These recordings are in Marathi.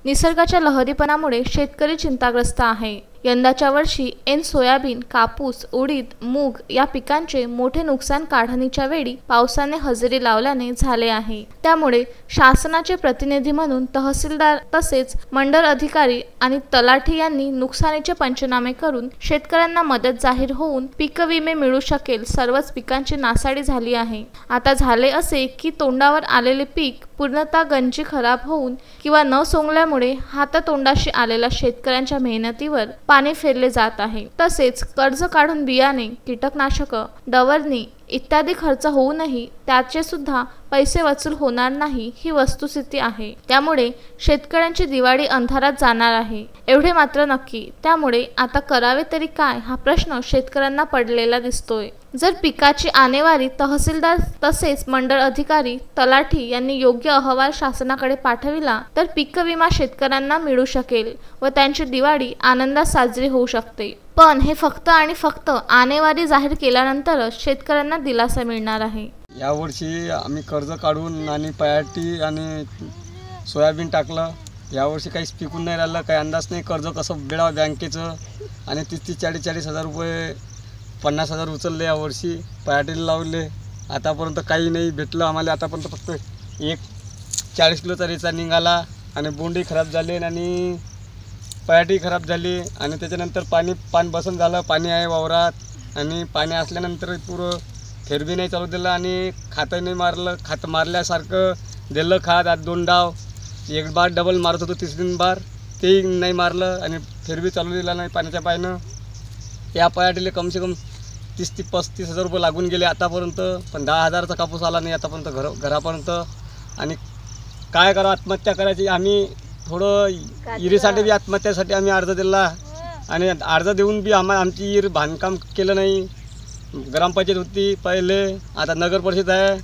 निसर्गाच्या लहरीपणामुळे शेतकरी चिंताग्रस्त आहे। यंदाच्या वर्षी सोयाबीन, कापूस, उडीद, मूग या पिकांचे मोठे नुकसान काढणीच्या वेळी पावसाने हजेरी लावल्याने झाले आहे। त्यामुळे शासनाचे प्रतिनिधी म्हणून तहसीलदार तसेच मंडल अधिकारी आणि तलाठी यांनी नुकसानीचे पंचनामे करून शेतकऱ्यांना मदत जाहीर होऊन पीक विमे मिळू शकेल। सर्वच पिकांची नासाडी झाली आहे। आता झाले असे की तोंडावर आलेले पीक पूर्णतः गंजी खराब होऊन किंवा न सोंगल्यामुळे हातातोंडाशी आलेल्या शेतकऱ्यांच्या मेहनतीवर पाणी फेरले जात आहे। तसेच कर्ज काढून बियाणे, कीटकनाशक, डवरणी इत्यादी खर्च होऊनही त्याचे सुद्धा पैसे वसूल होणार नाही ही वस्तुस्थिती आहे। त्यामुळे शेतकऱ्यांची दिवाळी अंधारात जाणार आहे एवढे मात्र नक्की। त्यामुळे आता करावे तरी काय हा प्रश्न शेतकऱ्यांना पडलेला दिसतोय। जर पिकाची आणेवारी तहसीलदार तसेच मंडळ अधिकारी, तलाठी यांनी योग्य अहवाल शासनाकडे पाठविला तर पीक विमा शेतकऱ्यांना मिळू शकेल व त्यांची दिवाळी आनंदात साजरी होऊ शकते। पण हे फक्त आणि फक्त आणेवारी जाहीर केल्यानंतरच शेतकऱ्यांना दिलासा मिळणार आहे। यावर्षी आम्ही कर्ज काढून आणि पयाटी आणि सोयाबीन टाकलं। यावर्षी काहीच पिकून नाही राहिलं, काही अंदाज नाही कर्ज कसं मिळावं बँकेचं। आणि 30-40 हजार रुपये 50,000 उचलले यावर्षी, पयाटीला लावले। आतापर्यंत काही नाही भेटलं आम्हाला। आतापर्यंत फक्त 40 किलोचा रेचा निघाला आणि बोंडी खराब झाले आणि पयाटी खराब झाली। आणि त्याच्यानंतर पाणी बसन झालं, पाणी आहे वावरात आणि पाणी असल्यानंतर पुरं फेरबी नाही चालू दिलं आणि खातं नाही मारलं। खातं मारल्यासारखं दिलं खात आज 2 डाव, एक बार डबल मारत होतो 3 बार, तेही नाही मारलं आणि फेरबी चालू दिला नाही पाण्याच्या पायनं। या पयाटीला कमसे कम 30-35 हजार रुपये लागून गेले आतापर्यंत, पण 10 हजाराचा कापूस आला नाही आतापर्यंत घरापर्यंत। आणि काय करा, आत्महत्या करायची। आम्ही थोडं इरीसाठी बी आत्महत्यासाठी आम्ही अर्ज दिला आणि अर्ज देऊन बी आमची इर बांधकाम केलं नाही। ग्रामपंचायत होती पहिले, आता नगर परिषद आहे।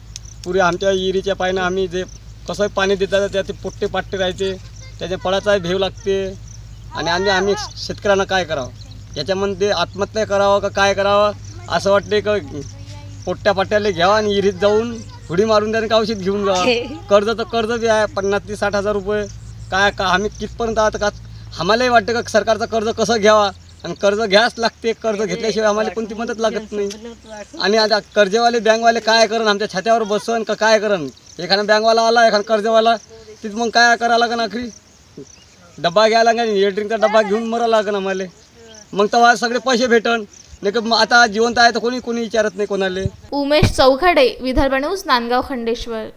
पुरे आमच्या इरीच्या पायनं आम्ही जे कसं पाणी देतात त्याचे पोट्टे पाट्टे राहायचे, त्याच्या फळाचा भेव लागते। आणि आम्ही शेतकऱ्यांना काय करावं, याच्यामध्ये आत्महत्या करावं का काय करावं असं वाटते का पोट्ट्या पाट्याला घ्यावं आणि इरीत जाऊन हुडी मारून द्या आणि औषध घेऊन जावं। कर्ज बी आहे 50-60 हजार रुपये। काय का आम्ही कितपर्यंत आता का आम्हालाही वाटते का सरकारचं कर्ज कसं घ्यावा आणि कर्ज घ्यायच लागते। कर्ज घेतल्याशिवाय आम्हाला कोणती मदत लागत नाही। आणि आता कर्जवाले बँकवाले काय करण, आमच्या छात्यावर बसन का काय करण। एखादा बँकवाला आला, एखादा कर्जवाला, तिथं मग काय करावं लागेल, आखरी डब्बा घ्यायला लागेल, इलेक्ट्रिकचा डब्बा घेऊन मरावं लागेल आम्हाला। मग तेव्हा सगळे पैसे भेटन, नाही का आता जिवंत आहे तर कोणी विचारत नाही कोणाला। उमेश चौघडे, विदर्भ न्यूज, नांदगाव खंडेश्वर।